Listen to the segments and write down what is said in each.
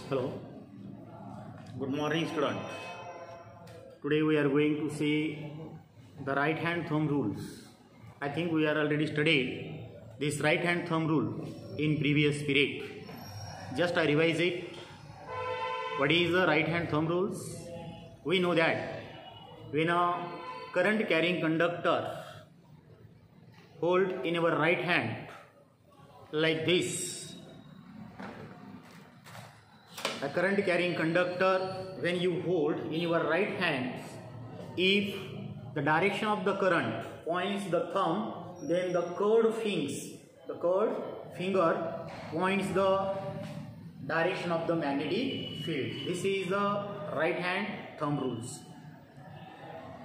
Hello, good morning student. Today we are going to see the right hand thumb rules. I think we are already studied this right hand thumb rule in previous period. Just I revise it. What is the right hand thumb rules? We know that when a current carrying conductor hold in our right hand like this, a current carrying conductor when you hold in your right hand, if the direction of the current points the thumb, then the curved finger points the direction of the magnetic field. This is the right hand thumb rules.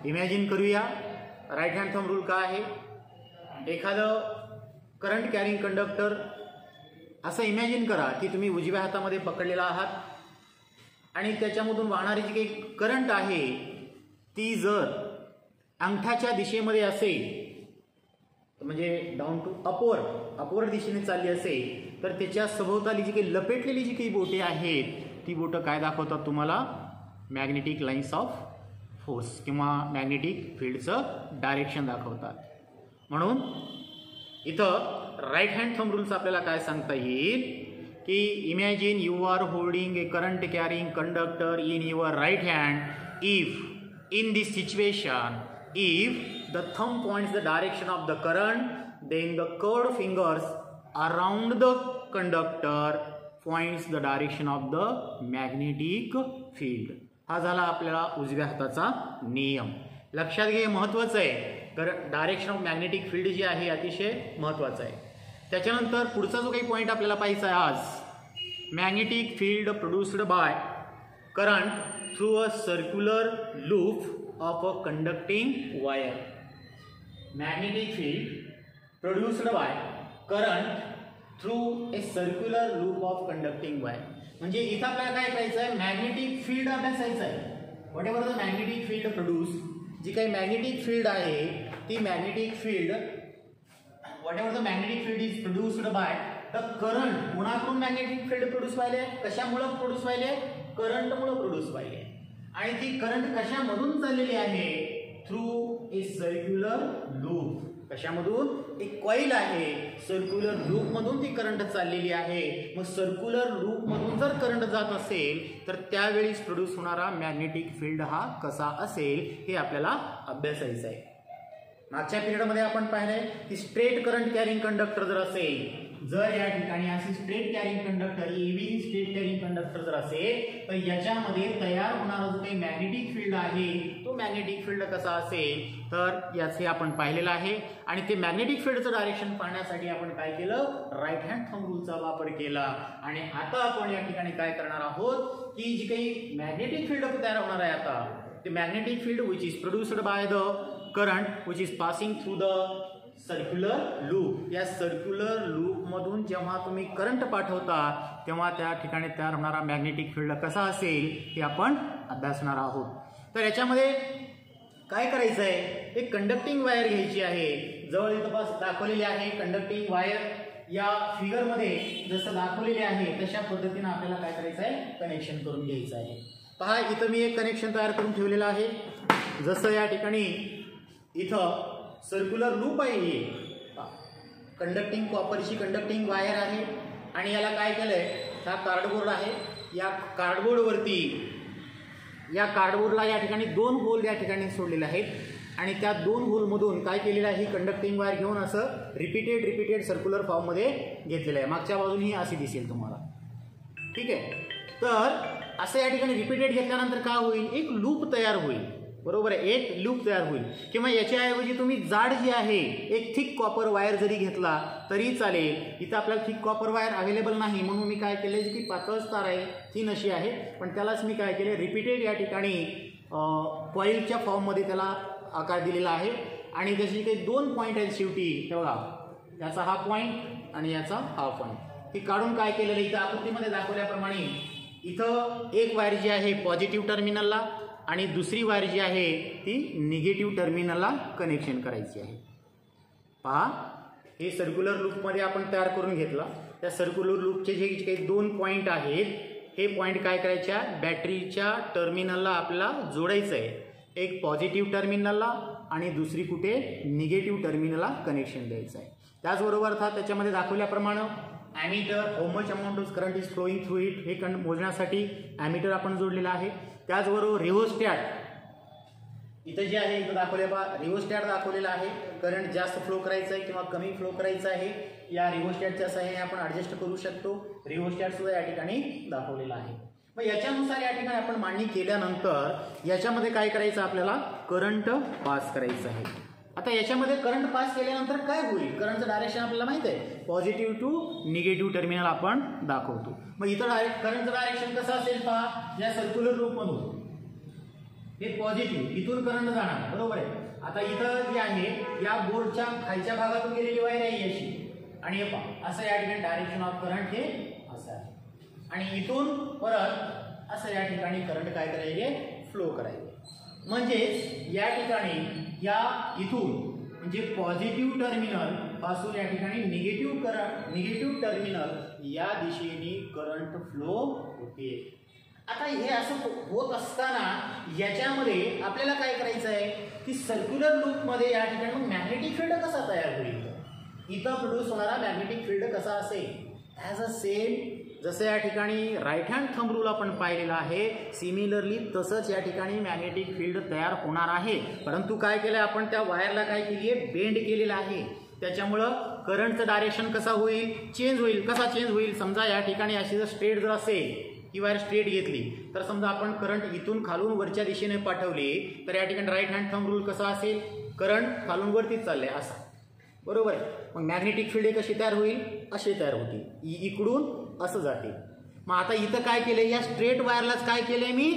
Imagine करूया right hand thumb rule काय आहे. एखादं current carrying conductor असं imagine करा की तुम्ही उजव्या हातामध्ये पकडलेला आहात आणि त्याच्यामधून वाहणारी जी काही करंट आहे ती जर अंगठाच्या दिशेमध्ये असेल, म्हणजे डाऊन टू अपवर्ड दिशेने चालली असेल, तर त्याच्या सभोवताली जी काही लपेटलेली जी काही बोटे आहेत ती बोटं काय दाखवतात तुम्हाला? मॅग्नेटिक लाईन्स ऑफ फोर्स किंवा मॅग्नेटिक फील्डचं डायरेक्शन दाखवतात. म्हणून इथं राईट हँड थंब रूल्स आपल्याला काय सांगता येईल की imagine you are holding a current carrying conductor in your right hand. If in this situation, if the thumb points the direction of the current, then the curved fingers around the conductor points the direction of the magnetic field. हा झाला आपल्याला उजव्या हाताचा नियम. लक्षात घे, महत्त्वाचं आहे. कारण डायरेक्शन ऑफ मॅग्नेटिक फील्ड जी आहे अतिशय महत्त्वाचं आहे. त्याच्यानंतर पुढचा जो काही पॉईंट आपल्याला पाहायचा आहे आज, magnetic field produced by current through a circular loop of a conducting wire. Magnetic field produced by current through a circular loop of conducting wire. म्हणजे इथं आपल्याला काय करायचं आहे? मॅग्नेटिक फील्ड अभ्यासायचं आहे. Whatever the magnetic field produce, जी काही मॅग्नेटिक फील्ड आहे ती magnetic field, whatever the magnetic field is produced by the current. कोणाकडून मॅग्नेटिक फील्ड प्रोड्यूस व्हायले? कशामुळे प्रोड्यूस व्हायले? करंटमुळे प्रोड्यूस व्हायले. आणि ती करंट कशामधून चाललेली आहे? Through a circular loop. कशामधून? एक कॉईल आहे, सर्क्युलर लूप मधून ती करंट चाललेली आहे. मग सर्क्युलर लूप मधून जर करंट जात असेल तर त्यावेळी प्रोड्यूस होणारा मॅग्नेटिक फील्ड हा कसा असेल हे आपल्याला अभ्यासायचं आहे. मागच्या पिरियडमध्ये आपण पाहिलंय की स्ट्रेट करंट कॅरिंग कंडक्टर जर असेल, जर या ठिकाणी अशी straight carrying conductor, EV straight carrying conductor जर असेल तर याच्यामध्ये तयार होणारा जो काही मॅग्नेटिक फील्ड आहे तो मॅग्नेटिक फील्ड कसा असेल तर याचे आपण पाहिलेलं आहे. आणि ते मॅग्नेटिक फील्डचं डायरेक्शन पाहण्यासाठी आपण काय केलं? राईट हँड थंब रूलचा वापर केला. आणि आता आपण या ठिकाणी काय करणार आहोत की जी काही मॅग्नेटिक फील्ड तयार होणार आहे आता, ते magnetic field which is produced by the current which is passing through the circular loop. या सर्क्युलर लूप मधून जेव्हा तुम्ही करंट पाठवता तेव्हा त्या ठिकाणी तयार होणारा मॅग्नेटिक फील्ड कसा असेल हे आपण अभ्यासणार आहोत. तर याच्यामध्ये काय करायचं आहे? एक कंडक्टिंग वायर घ्यायची आहे. जवळ इथं दाखवलेली आहे कंडक्टिंग वायर. या फिगरमध्ये जसं दाखवलेले आहे तशा पद्धतीने आपल्याला काय करायचं आहे? कनेक्शन करून घ्यायचं आहे. पहा, इथं मी एक कनेक्शन तयार करून ठेवलेलं आहे. जसं या ठिकाणी इथं सर्क्युलर लूप आहे, ही कंडक्टिंग कॉपरची कंडक्टिंग वायर आहे. आणि याला काय केलंय? हा कार्डबोर्ड आहे. या कार्डबोर्डला या ठिकाणी 2 होल या ठिकाणी सोडलेले आहेत आणि त्या 2 होलमधून काय केलेलं आहे? ही कंडक्टिंग वायर घेऊन असं रिपीटेड सर्क्युलर फॉर्ममध्ये घेतलेलं आहे. मागच्या बाजूने ही अशी दिसेल तुम्हाला. ठीक आहे. तर असं या ठिकाणी रिपीटेड घेतल्यानंतर काय होईल? एक लूप तयार होईल. बरोबर आहे, एक लूप तयार होईल. किंवा याच्याऐवजी तुम्ही जाड जी आहे एक थिक कॉपर वायर जरी घेतला तरी चालेल. इथं आपल्याला थिक कॉपर वायर अवेलेबल नाही म्हणून मी काय केलं की पातळच तार आहे, ती नशी आहे, पण त्यालाच मी काय केलं? रिपीटेड या ठिकाणी कॉईलच्या फॉर्ममध्ये त्याला आकार दिलेला आहे. आणि त्याची काही 2 पॉईंट आहेत शेवटी. हे बघा, याचा हा पॉईंट आणि याचा हा पॉईंट, हे काढून काय केलेलं इथं आकृतीमध्ये दाखवल्याप्रमाणे इथं एक वायर जी आहे पॉझिटिव्ह टर्मिनलला आणि दुसरी वायर जी आहे ती निगेटिव्ह टर्मिनलला कनेक्शन करायची आहे. पहा, हे सर्क्युलर लूपमध्ये आपण तयार करून घेतला. त्या सर्क्युलर लूपचे जे काही 2 पॉईंट आहेत हे पॉईंट काय करायच्या, बॅटरीच्या टर्मिनलला आपल्याला जोडायचं आहे. एक पॉझिटिव्ह टर्मिनलला आणि दुसरी कुठे निगेटिव्ह टर्मिनलला कनेक्शन द्यायचं आहे. त्याचबरोबर अर्थात त्याच्यामध्ये दाखवल्याप्रमाणे ammeter, how much amount of current is flowing through it, हे मोजण्यासाठी ॲमीटर आपण जोडलेला आहे. त्याचबरोबर रिओस्टॅट इथं जे आहे इथं दाखवले बा, रिओस्टॅट दाखवलेला आहे. करंट जास्त फ्लो करायचा आहे किंवा कमी फ्लो करायचा आहे, या रिओस्टॅटच्या सहाय्याने आपण ॲडजस्ट करू शकतो. रिओस्टॅट सुद्धा या ठिकाणी दाखवलेला आहे. मग याच्यानुसार या ठिकाणी आपण मांडणी केल्यानंतर याच्यामध्ये काय करायचं, आपल्याला करंट पास करायचं आहे. आता याच्यामध्ये करंट पास केल्यानंतर काय होईल, करंटचं डायरेक्शन आपल्याला माहित आहे, पॉझिटिव्ह टू निगेटिव्ह टर्मिनल आपण दाखवतो. मग इथं करंटचं डायरेक्शन कसं असेल पहा, या सर्क्युलर लूपमधून हे पॉझिटिव्ह, इथून करंट जाणार, बरोबर आहे. आता इथं जे आहे या बोर्डच्या खालच्या भागातून गेलेली वायर आहे अशी, आणि हे पहा असं या ठिकाणी डायरेक्शन ऑफ करंट हे असं आहे. आणि इथून परत असं या ठिकाणी करंट काय करायचे, फ्लो करायचे. म्हणजेच या ठिकाणी या इथून म्हणजे पॉझिटिव्ह टर्मिनल पासून या ठिकाणी निगेटिव्ह टर्मिनल या दिशेने करंट फ्लो होते. आता हे असं होत असताना याच्यामध्ये आपल्याला काय करायचं आहे की सर्क्युलर लूपमध्ये या ठिकाणी मॅग्नेटिक फील्ड कसा तयार होईल, इथं प्रोड्यूस होणारा मॅग्नेटिक फील्ड कसा असेल, ॲज अ सेम जसं या ठिकाणी राईट हँड थंब रूल आपण पाहिलेला आहे, सिमिलरली तसंच या ठिकाणी मॅग्नेटिक फील्ड तयार होणार आहे. परंतु काय केलं आपण, त्या वायरला काय केली आहे, बेंड केलेलं आहे. त्याच्यामुळं करंटचं डायरेक्शन कसा होईल, चेंज होईल. कसा चेंज होईल, समजा या ठिकाणी अशी जर स्ट्रेट जर असेल, ही वायर स्ट्रेट घेतली तर समजा आपण करंट इथून खालून वरच्या दिशेने पाठवली तर या ठिकाणी राईट हँड थंब रूल कसा असेल, करंट खालून वरतीच चाललंय असा, बरोबर आहे. मग मॅग्नेटिक फील्ड कशी तयार होईल, अशी तयार होती, इकडून असं जाते. मग आता इथं काय केलंय, या स्ट्रेट वायरलाच काय केलंय मी,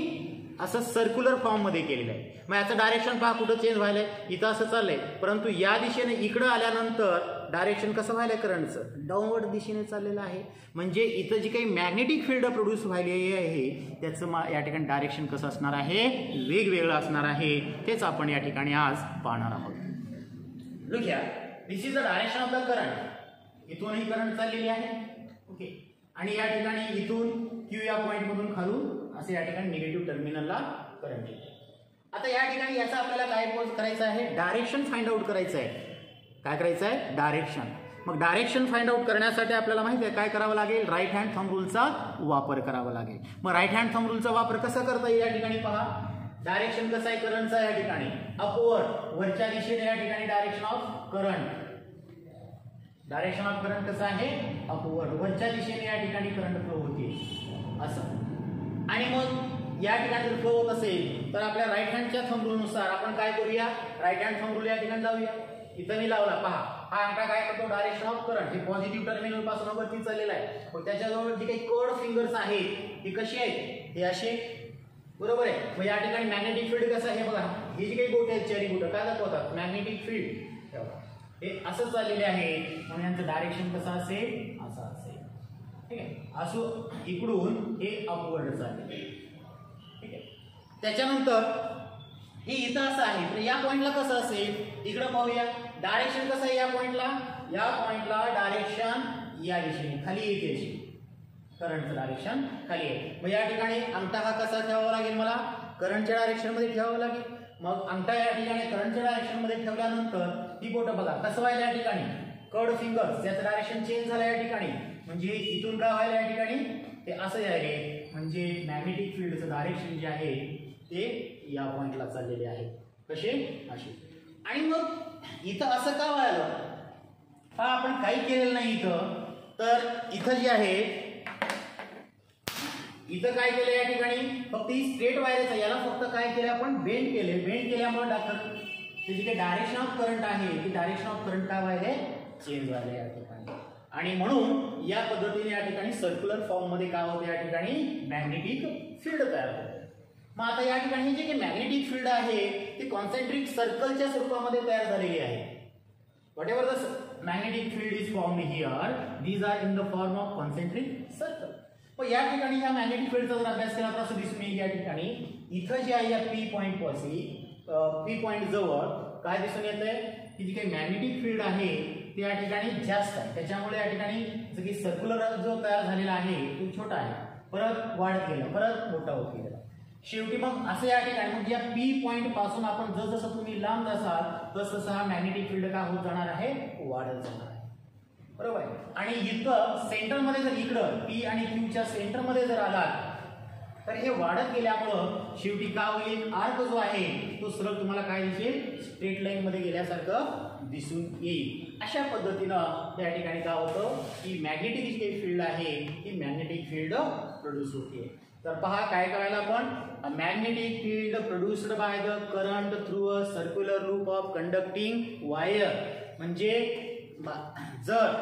असं सर्क्युलर फॉर्म मध्ये केलेलं आहे. मग याचं डायरेक्शन पहा कुठं चेंज व्हायलंय, इथं असं चाललंय, परंतु या दिशेने इकडं आल्यानंतर डायरेक्शन कसं व्हायलंय, करंटचं डाऊनवर्ड दिशेने चाललेलं आहे. म्हणजे इथं जी काही मॅग्नेटिक फील्ड प्रोड्यूस व्हायली आहे त्याचं या ठिकाणी डायरेक्शन कसं असणार आहे, वेगवेगळं असणार आहे. तेच आपण या ठिकाणी आज पाहणार आहोत. Look here, this is the direction of the current. इथूनही करंट चाललेली आहे, ओके. आणि या ठिकाणी इथून क्यू या पॉईंट मधून खालून असे या ठिकाणी निगेटिव्ह टर्मिनलला करंट येते. आता या ठिकाणी याचा आपल्याला काय करायचं आहे, डायरेक्शन फाइंड आउट करायचं आहे. काय करायचं आहे, डायरेक्शन. मग डायरेक्शन फाइंड आउट करण्यासाठी आपल्याला माहिती आहे काय करावं लागेल, राईट हँड थंब रूलचा वापर करावा लागेल. मग राईट हँड थंब रूलचा वापर कसा करता येईल, या ठिकाणी पहा डायरेक्शन कसं आहे करंटचा, या ठिकाणी अपवर्ड, वरच्या दिशेने या ठिकाणी direction of current. Direction of current कसं आहे, अपवर्ड, वरच्या दिशेने या ठिकाणी करंट फ्लो होते असं. आणि मग या ठिकाणी जर फ्लो होत असेल तर आपल्या राईट हँडच्या थंब रूलनुसार आपण काय करूया, राईट हँड थंब रूल या ठिकाणी लावूया. इथं मी लावला, पहा हा अंगठा काय करतो, डायरेक्शन ऑफ करंट, हे पॉझिटिव्ह टर्मिनल पासून वरती चाललेला आहे. पण त्याच्याजवळ जी काही कर्ड फिंगर्स आहेत ही कशी आहेत, हे असे, बरोबर आहे. मग या ठिकाणी मॅग्नेटिक फील्ड कसं आहे बघा, ही जी काही बोट आहेत चारी बोट काय दाखवतात, मॅग्नेटिक फील्ड, हे असं चाललेले आहे. म्हणून यांचं डायरेक्शन कसं असेल, असं असेल, ठीक आहे. असो इकडून हे अपवर्ड चालले, ठीक आहे. त्याच्यानंतर हे इथं असं आहे, तर या पॉइंटला कसं असेल, इकडं पाहूया डायरेक्शन कसं आहे. या पॉइंटला डायरेक्शन या दिशेने खाली येते, अशी करंटचं डायरेक्शन खाली आहे. मग या ठिकाणी अंगठा हा कसा ठेवावा लागेल, मला करंटच्या डायरेक्शन मध्ये ठेवावा लागेल. मग अंगठा या ठिकाणी करंटच्या डायरेक्शन मध्ये ठेवल्यानंतर ही बोटं बघा कसं व्हायला, या ठिकाणी कर्ड फिंगर्स याचं डायरेक्शन चेंज झालं या ठिकाणी. म्हणजे इथून काय व्हायला, या ठिकाणी ते असं आहे, म्हणजे मॅग्नेटिक फील्डचं डायरेक्शन जे आहे ते या पॉइंटला चाललेले आहे, कसे असे. आणि मग इथं असं का व्हायला, हा आपण काही केलेलं नाही इथं. तर इथं जे आहे, इथं काय केलं, या ठिकाणी फक्त ही स्ट्रेट वायरच आहे, याला फक्त काय केलं आपण, बेंड केले. बेंड केल्यामुळे त्याची काही डायरेक्शन ऑफ करंट आहे ती डायरेक्शन ऑफ करंट काय व्हायला, चेंज व्हायला या ठिकाणी. आणि म्हणून या पद्धतीने या ठिकाणी सर्क्युलर फॉर्म मध्ये काय होतं, या ठिकाणी मॅग्नेटिक फील्ड तयार होतं. मग आता या ठिकाणी जे काही मॅग्नेटिक फील्ड आहे ते कॉन्सेंट्रिक सर्कलच्या स्वरूपामध्ये तयार झालेली आहे. Whatever the magnetic field is formed here, these are in the form of concentric circle. पण या ठिकाणी या मॅग्नेटिक फील्डचा जर अभ्यास केला तर असं दिसून येईल, या ठिकाणी इथं जे आहे या पी पॉईंट पाशी, पी पॉईंट जवळ काय दिसून येत आहे की जी काही मॅग्नेटिक फील्ड आहे ते या ठिकाणी जास्त आहे. त्याच्यामुळे या ठिकाणी जसं की सर्क्युलर जो तयार झालेला आहे तो छोटा आहे, परत वाढत गेला, परत मोठा होत गेला. शेवटी मग असं या ठिकाणी म्हणजे या पी पॉइंट पासून आपण जसं तुम्ही लांब जासाल तसं हा मॅग्नेटिक फील्ड काय होत जाणार आहे, वाढत जाणार आहे. बरोबर आहे. आणि इथं सेंटरमध्ये जर इकडं पी आणि क्यूच्या सेंटरमध्ये जर आलात तर हे वाढत गेल्यामुळं शेवटी काय होईल, आर्क जो आहे तो सरळ तुम्हाला काय दिसेल, स्ट्रेट लाईन मध्ये गेल्यासारखं दिसून येईल. अशा पद्धतीनं त्या ठिकाणी काय होतं की मॅग्नेटिक जी काही फील्ड आहे ती मॅग्नेटिक फील्ड प्रोड्यूस होते. तर पहा काय करायला आपण, magnetic field produced by the current through a circular loop of conducting wire. म्हणजे जर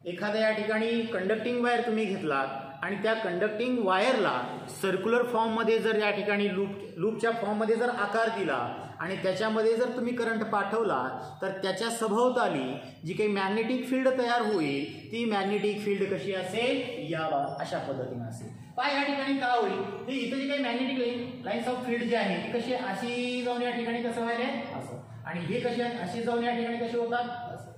एखाद्या या ठिकाणी कंडक्टिंग वायर तुम्ही घेतलात आणि त्या कंडक्टिंग वायरला सर्क्युलर फॉर्म मध्ये जर या ठिकाणी लूपच्या फॉर्म मध्ये जर आकार दिला आणि त्याच्यामध्ये जर तुम्ही करंट पाठवला तर त्याच्या सभोवताली जी काही मॅग्नेटिक फील्ड तयार होईल ती मॅग्नेटिक फील्ड कशी असेल, या अशा पद्धतीने असेल. पहा या ठिकाणी काय होईल, हे इथं जी काही मॅग्नेटिक लाईन्स ऑफ फील्ड जी आहे ती कशी अशी जाऊन या ठिकाणी कसं व्हायला असं, आणि हे कशी अशी जाऊन या ठिकाणी कशी होतात असं.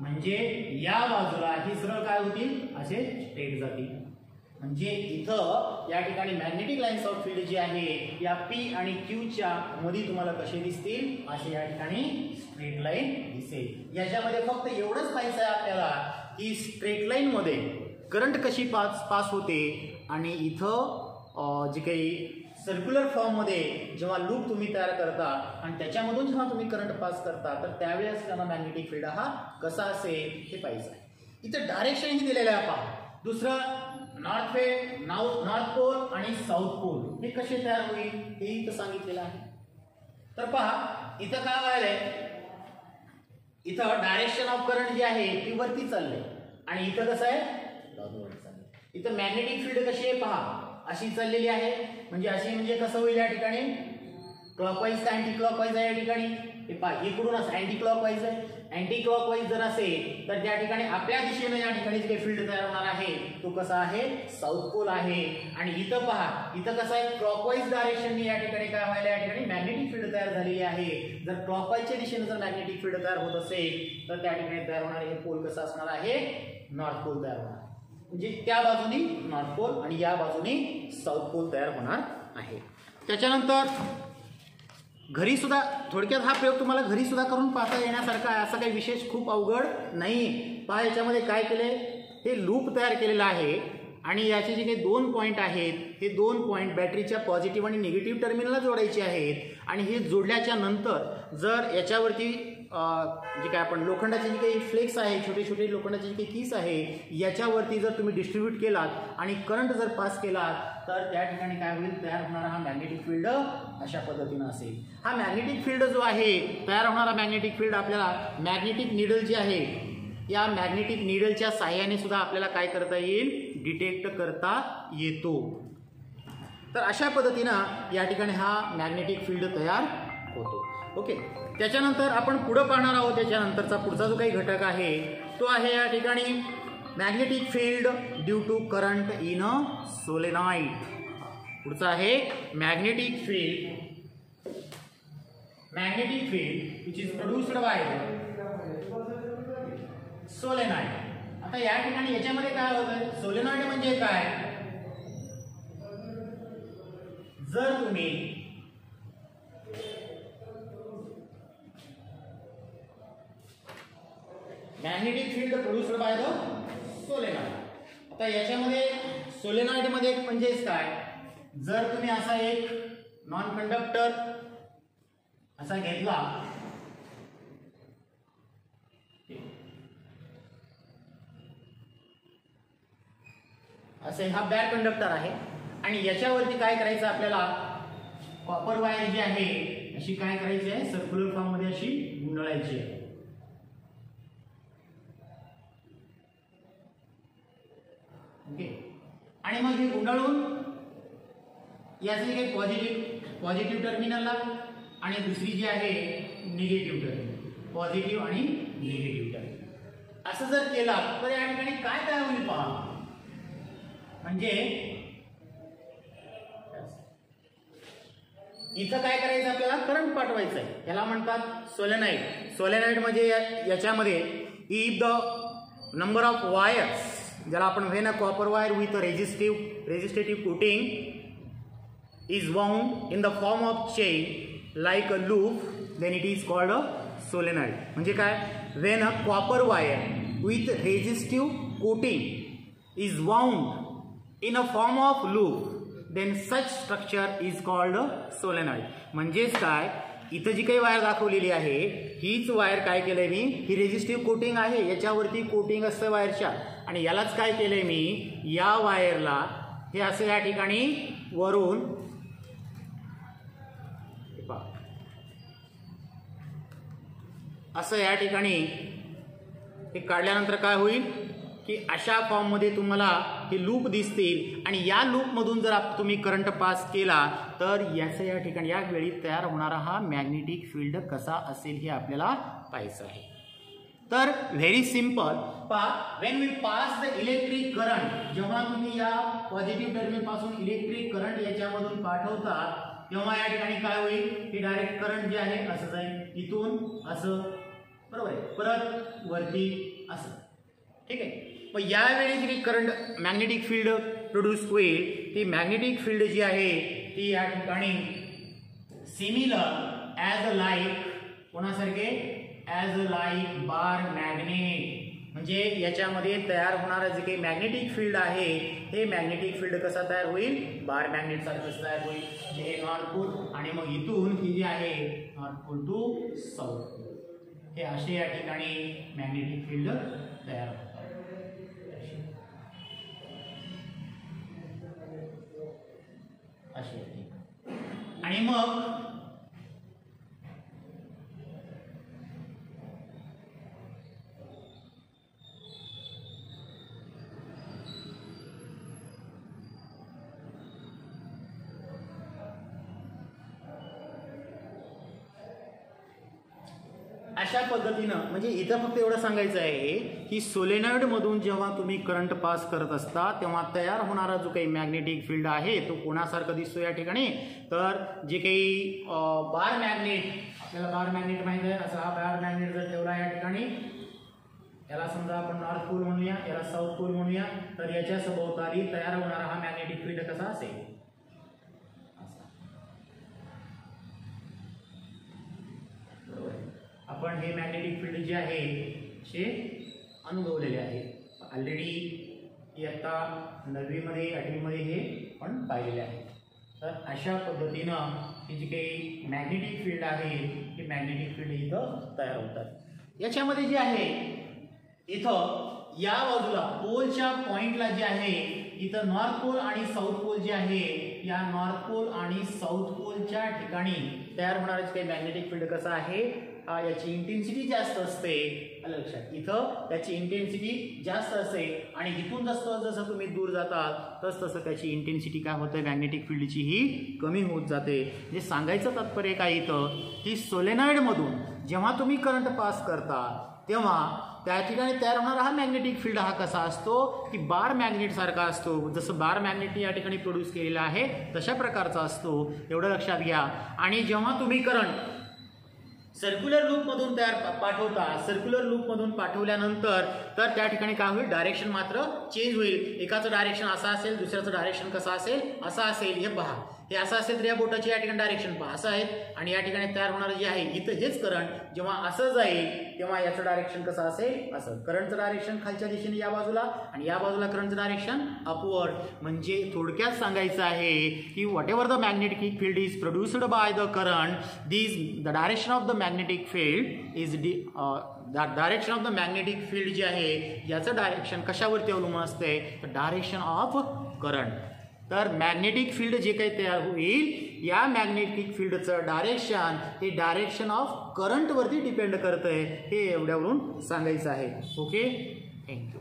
म्हणजे या बाजूला ही सरळ काय होतील, असे स्ट्रेट जातील. म्हणजे इथं या ठिकाणी मॅग्नेटिक लाईन्स ऑफ फील्ड जी आहे या पी आणि क्यूच्या मध्ये तुम्हाला कसे दिसतील, असे या ठिकाणी स्ट्रेट लाईन दिसेल. याच्यामध्ये फक्त एवढंच पाहायचं आहे आपल्याला की स्ट्रेट लाईन मध्ये करंट कशी पास होते आणि इथं जे काही सर्क्युलर फॉर्म मध्ये जेव्हा लूप तुम्ही तयार करता आणि त्याच्यामधून जेव्हा तुम्ही करंट पास करता तर त्यावेळेस त्यांना मॅग्नेटिक फील्ड हा कसा असेल हे पाहिजे आहे. इथं डायरेक्शन ही दिलेलं आहे पहा. दुसरं नॉर्थ पोल आणि साऊथ पोल हे कसे तयार होईल हे इथं सांगितलेलं आहे. तर पहा इथं काय व्हायलंय, इथं डायरेक्शन ऑफ करंट जी आहे ती वरती चालले आणि इथं कसं आहे, इथं मॅग्नेटिक फील्ड कशी आहे पहा, अशी चाललेली आहे. म्हणजे अशी म्हणजे कसं होईल, या ठिकाणी क्लॉकवाईज का अँटी क्लॉकवाईज आहे या ठिकाणी, हे पहा इकडूनच अँटी क्लॉकवाईज आहे. अँटी क्लॉकवाईज जर असेल तर त्या ठिकाणी आपल्या दिशेने या ठिकाणी जे फील्ड तयार होणार आहे तो कसा आहे, साऊथ पोल आहे. आणि इथं पहा, इथं कसं आहे, क्लॉकवाईज डायरेक्शनने या ठिकाणी काय व्हायला, या ठिकाणी मॅग्नेटिक फील्ड तयार झालेली आहे. जर क्लॉकवाईजच्या दिशेने जर मॅग्नेटिक फील्ड तयार होत असेल तर त्या ठिकाणी तयार होणारे हे पोल कसं असणार आहे, नॉर्थ पोल तयार होणार. म्हणजे त्या बाजूनी नॉर्थ पोल आणि या बाजूनी साऊथ पोल तयार होणार आहे. त्याच्यानंतर घरी सुद्धा थोडक्यात हा प्रयोग तुम्हाला घरी सुद्धा करून पाहता येण्यासारखा आहे, असं काही विशेष खूप अवघड नाही. पहा याच्यामध्ये काय केले, हे लूप तयार केलेलं आहे आणि याचे जे काही 2 पॉईंट आहेत हे 2 पॉईंट बॅटरीच्या पॉझिटिव्ह आणि निगेटिव्ह टर्मिनलला जोडायचे आहेत. आणि हे जोडल्याच्या नंतर जर याच्यावरती जे काय आपण लोखंडाचे जे काही फ्लेक्स आहे, छोटे छोटे लोखंडाचे जे काही कीस आहे, याच्यावरती जर तुम्ही डिस्ट्रीब्यूट केलात आणि करंट जर पास केलात तर त्या ठिकाणी काय होईल, तयार होणारा हा मॅग्नेटिक फील्ड अशा पद्धतीनं असेल. हा मॅग्नेटिक फील्ड जो आहे, तयार होणारा मॅग्नेटिक फील्ड आपल्याला मॅग्नेटिक निडल जी आहे या मॅग्नेटिक निडलच्या साह्याने सुद्धा आपल्याला काय करता येईल, डिटेक्ट करता येतो. तर अशा पद्धतीनं या ठिकाणी हा मॅग्नेटिक फील्ड तयार होतो. ओके, त्याच्यानंतर आपण पुढं पाहणार आहोत. त्याच्यानंतरचा पुढचा जो काही घटक आहे तो आहे या ठिकाणी magnetic field due to current in a solenoid. पुढचा आहे magnetic field which is produced by solenoid. आता या ठिकाणी याच्यामध्ये काय होतं, सोलेनॉइड म्हणजे काय, जर तुम्ही magnetic field produced by the solenoid. आता याच्यामध्ये सोलेनॉइड मध्ये म्हणजेच काय, जर तुम्ही असा एक नॉन कंडक्टर असा घेतला, असे हा बॅक कंडक्टर आहे आणि याच्यावरती काय करायचं आपल्याला, कॉपर वायर जी आहे अशी काय करायची आहे, सर्क्युलर फॉर्म मध्ये अशी गुंडाळायची आहे. ओके, आणि मग हे गुंडाळून याचे काही पॉझिटिव्ह टर्मिनलला आणि दुसरी जी आहे निगेटिव्ह टर्मिनल, पॉझिटिव्ह आणि निगेटिव्ह टर्मिनल असं जर केला तर या ठिकाणी काय काय होईल पहा. म्हणजे इथं काय करायचं, आपल्याला करंट पाठवायचं आहे, याला म्हणतात सोलेनॉइड. सोलेनॉइड म्हणजे याच्यामध्ये if the number of wires, ज्याला आपण when a copper wire with a resistive coating is wound in the form of chain like a loop, then it is called a solenoid. म्हणजे काय, when a copper wire with resistive coating is wound in a form of loop, then such structure is called a solenoid. म्हणजेच काय, इथं जी काही wire दाखवलेली आहे हीच wire काय केलंय मी, ही रेजिस्टिव्ह कोटिंग आहे, याच्यावरती कोटिंग असतं वायरच्या, आणि यालाच काय केलंय मी, या वायरला हे असं या ठिकाणी वरून असं या ठिकाणी हे काढल्यानंतर काय होईल की अशा फॉर्ममध्ये तुम्हाला हे लूप दिसतील, आणि या लूपमधून जर तुम्ही करंट पास केला तर याचं या ठिकाणी या वेळी तयार होणारा हा मॅग्नेटिक फील्ड कसा असेल हे आपल्याला पाहायचं आहे. तर very simple, when we pass the electric current, जेव्हा तुम्ही या पॉझिटिव्ह टर्मिनल पासून इलेक्ट्रिक करंट याच्यामधून पाठवता तेव्हा या ठिकाणी काय होईल, हे डायरेक्ट करंट जे आहे असं जाईल, इथून असं, बरोबर आहे, परत वरती असं, ठीक आहे. मग यावेळी जी करंट मॅग्नेटिक फील्ड प्रोड्यूस होईल ती मॅग्नेटिक फील्ड जी आहे ती या ठिकाणी सिमिलर ॲज अ लाईक, कोणासारखे, as a like bar magnet. म्हणजे याच्यामध्ये तयार होणारं जे काही मॅग्नेटिक फील्ड आहे हे मॅग्नेटिक फील्ड कसा तयार होईल, बार मॅग्नेट सारखंच तयार होईल. हे नॉर्थ पोल, आणि मग इथून ही जी आहे north pole to south pole, हे असे या ठिकाणी मॅग्नेटिक फील्ड तयार होतात. आणि मग अशा पद्धतीनं, म्हणजे इथं फक्त एवढं सांगायचं आहे की सोलेनॉइड मधून जेव्हा तुम्ही करंट पास करत असता तेव्हा तयार होणारा जो काही मॅग्नेटिक फील्ड आहे तो कोणासारखा दिसतो या ठिकाणी, तर जे काही बार मॅग्नेट, आपल्याला बार मॅग्नेट माहिती आहे, असा हा बार मॅग्नेट जर ठेवला या ठिकाणी, याला समजा आपण नॉर्थ पोल म्हणूया, याला साऊथ पोल म्हणूया, तर याच्या सभोवताली तयार होणारा हा मॅग्नेटिक फील्ड कसा असेल, आपण हे मॅग्नेटिक फील्ड जे आहे हे अनुभवलेले आहे ऑलरेडी, इयत्ता 9वीमध्ये 8वीमध्ये हे आपण पाहिलेले आहे. तर अशा पद्धतीनं ही जी काही मॅग्नेटिक फील्ड आहे ही मॅग्नेटिक फील्ड इथं तयार होतात. याच्यामध्ये जे आहे इथं या बाजूला पोलच्या पॉइंटला जे आहे इथं नॉर्थ पोल आणि साऊथ पोल जे आहे, या नॉर्थ पोल आणि साऊथ पोलच्या ठिकाणी तयार होणारे काही मॅग्नेटिक फील्ड कसं आहे, याची इंटेन्सिटी जास्त असते. लक्षात, इथं त्याची इंटेन्सिटी जास्त असते, आणि इथून जसं जसं तुम्ही दूर जातात तसं त्याची इंटेन्सिटी काय होते, मॅग्नेटिक फील्डची ही कमी होत जाते. म्हणजे सांगायचं तात्पर्य काय इथं की सोलेनॉइड मधून जेव्हा तुम्ही करंट पास करता तेव्हा त्या ठिकाणी तयार होणारा हा मॅग्नेटिक फील्ड हा कसा असतो की बार मॅग्नेट सारखा असतो. जसं बार मॅग्नेटने या ठिकाणी प्रोड्यूस केलेला आहे तशा प्रकारचा असतो, एवढं लक्षात घ्या. आणि जेव्हा तुम्ही करंट सर्क्युलर लूपमधून पाठवता, सर्क्युलर लूपमधून पाठवल्यानंतर तर त्या ठिकाणी काय होईल, डायरेक्शन मात्र चेंज होईल. एकाचं डायरेक्शन असं असेल, दुसऱ्याचं डायरेक्शन कसं असेल, असं असेल. हे पहा, हे असं असेल तर या बोटाची या ठिकाणी डायरेक्शन पहा असं आहे, आणि या ठिकाणी तयार होणारं जे आहे इथं हेच करंट जेव्हा असं जाईल तेव्हा याचं डायरेक्शन कसं असेल, असं. करंटचं डायरेक्शन खालच्या दिशेने या बाजूला, आणि या बाजूला करंटचं डायरेक्शन अपवर्ड. म्हणजे थोडक्यात सांगायचं आहे की what ever the magnetic field is produced by the current, the direction of the magnetic field is direction of the magnetic field जे आहे याचं डायरेक्शन कशावरती अवलंबून असते, तर डायरेक्शन ऑफ करंट. तर मॅग्नेटिक फील्ड जे काही तयार होईल या मॅग्नेटिक फील्डचं डायरेक्शन हे डायरेक्शन ऑफ करंटवरती डिपेंड करतंय, हे एवढ्यावरून सांगायचं आहे. Okay, thank you.